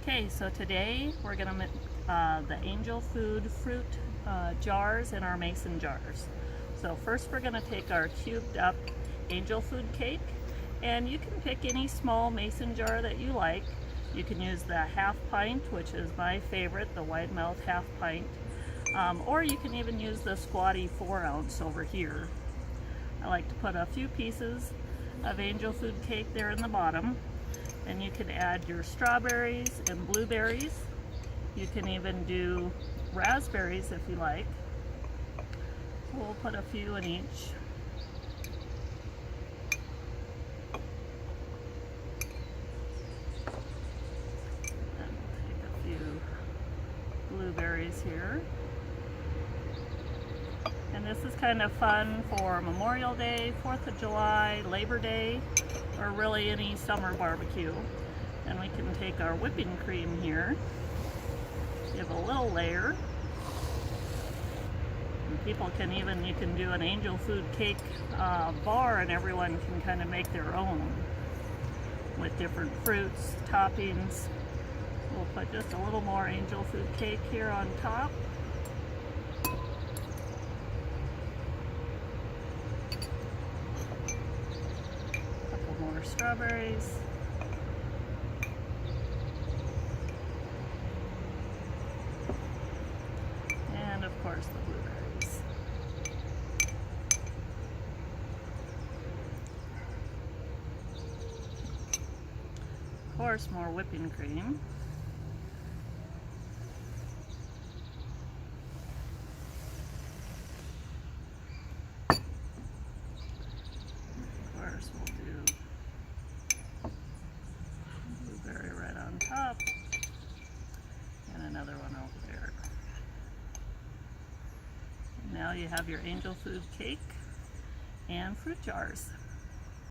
Okay, so today we're going to make the Angel Food fruit jars in our mason jars. So first we're going to take our cubed up Angel Food cake, and you can pick any small mason jar that you like. You can use the half pint, which is my favorite, the wide mouth half pint, or you can even use the squatty 4 ounce over here. I like to put a few pieces of Angel Food cake there in the bottom. And you can add your strawberries and blueberries. You can even do raspberries if you like. So we'll put a few in each. And we'll take a few blueberries here. And this is kind of fun for Memorial Day, 4th of July, Labor Day, or really any summer barbecue. And we can take our whipping cream here, give a little layer. And people can even, you can do an Angel Food cake bar, and everyone can kind of make their own with different fruits, toppings. We'll put just a little more Angel Food cake here on top. Strawberries. And of course the blueberries. Of course, more whipping cream. Of course, we'll do blueberry right on top, and another one over there. Now you have your Angel Food cake and fruit jars.